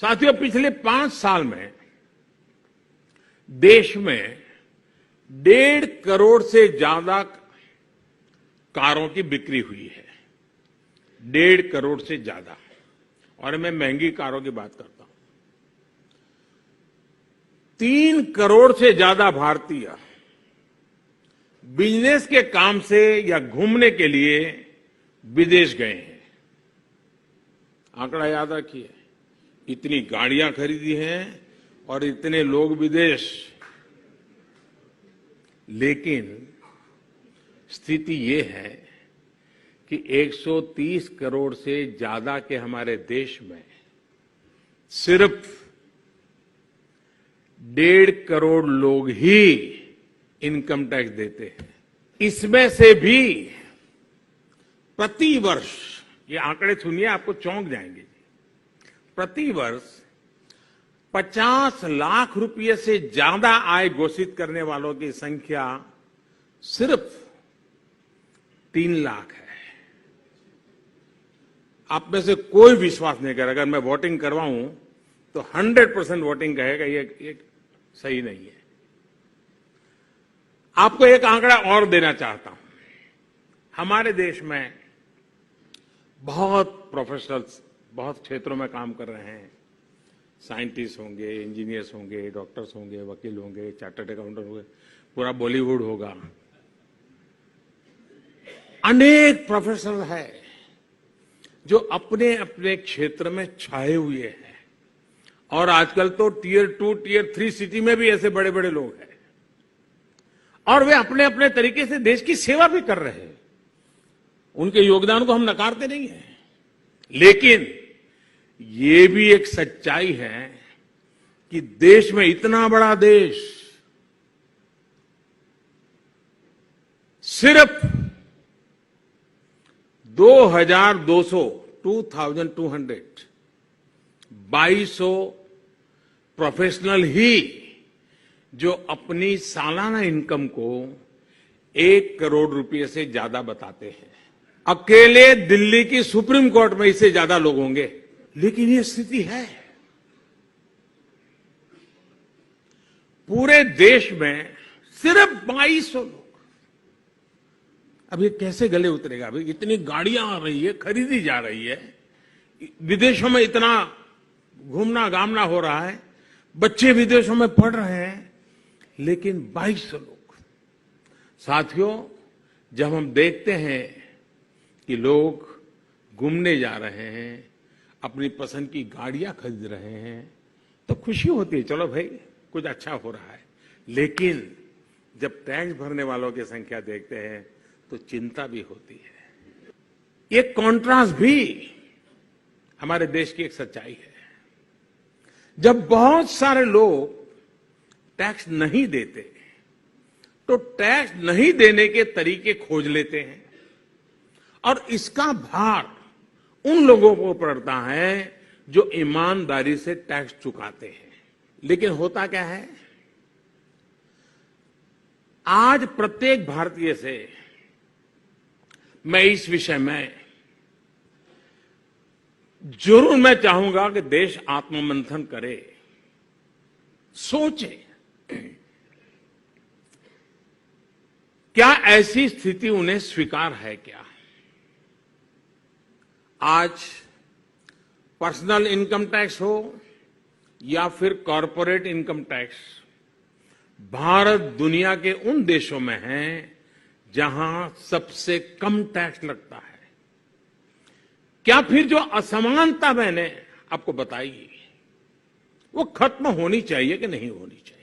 साथियों, पिछले 5 साल में देश में 1.5 करोड़ से ज्यादा कारों की बिक्री हुई है। 1.5 करोड़ से ज्यादा। और मैं महंगी कारों की बात करता हूं। 3 करोड़ से ज्यादा भारतीय बिजनेस के काम से या घूमने के लिए विदेश गए हैं। आंकड़ा याद रखिए, इतनी गाड़ियां खरीदी हैं और इतने लोग विदेश। लेकिन स्थिति ये है कि 130 करोड़ से ज्यादा के हमारे देश में सिर्फ 1.5 करोड़ लोग ही इनकम टैक्स देते हैं। इसमें से भी प्रति वर्ष, ये आंकड़े सुनिए आपको चौंक जाएंगे, प्रति वर्ष 50 लाख रुपए से ज्यादा आय घोषित करने वालों की संख्या सिर्फ 3 लाख है। आप में से कोई विश्वास नहीं करेगा, अगर मैं वोटिंग करवाऊं तो 100% वोटिंग कहेगा ये सही नहीं है। आपको एक आंकड़ा और देना चाहता हूं। हमारे देश में बहुत प्रोफेशनल्स बहुत क्षेत्रों में काम कर रहे हैं। साइंटिस्ट होंगे, इंजीनियर्स होंगे, डॉक्टर्स होंगे, वकील होंगे, चार्टर्ड अकाउंटेंट होंगे, पूरा बॉलीवुड होगा। अनेक प्रोफेशनल है जो अपने अपने क्षेत्र में छाए हुए हैं। और आजकल तो टियर 2, टियर 3 सिटी में भी ऐसे बड़े बड़े लोग हैं और वे अपने अपने तरीके से देश की सेवा भी कर रहे हैं। उनके योगदान को हम नकारते नहीं हैं, लेकिन ये भी एक सच्चाई है कि देश में, इतना बड़ा देश, सिर्फ 2200 प्रोफेशनल ही जो अपनी सालाना इनकम को 1 करोड़ रुपए से ज्यादा बताते हैं। अकेले दिल्ली की सुप्रीम कोर्ट में इससे ज्यादा लोग होंगे। लेकिन ये स्थिति है। पूरे देश में सिर्फ 2200 लोग। अब ये कैसे गले उतरेगा? अभी इतनी गाड़ियां आ रही है, खरीदी जा रही है, विदेशों में इतना घूमना गामना हो रहा है, बच्चे विदेशों में पढ़ रहे हैं, लेकिन 2200 लोग। साथियों, जब हम देखते हैं कि लोग घूमने जा रहे हैं, अपनी पसंद की गाड़ियां खरीद रहे हैं, तो खुशी होती है, चलो भाई कुछ अच्छा हो रहा है। लेकिन जब टैक्स भरने वालों की संख्या देखते हैं तो चिंता भी होती है। ये कॉन्ट्रास्ट भी हमारे देश की एक सच्चाई है। जब बहुत सारे लोग टैक्स नहीं देते तो टैक्स नहीं देने के तरीके खोज लेते हैं और इसका भार उन लोगों को पड़ता है जो ईमानदारी से टैक्स चुकाते हैं। लेकिन होता क्या है, आज प्रत्येक भारतीय से मैं इस विषय में जरूर मैं चाहूंगा कि देश आत्ममंथन करे, सोचे क्या ऐसी स्थिति उन्हें स्वीकार है क्या? आज पर्सनल इनकम टैक्स हो या फिर कॉरपोरेट इनकम टैक्स, भारत दुनिया के उन देशों में है जहां सबसे कम टैक्स लगता है। क्या फिर जो असमानता मैंने आपको बताई वो खत्म होनी चाहिए कि नहीं होनी चाहिए?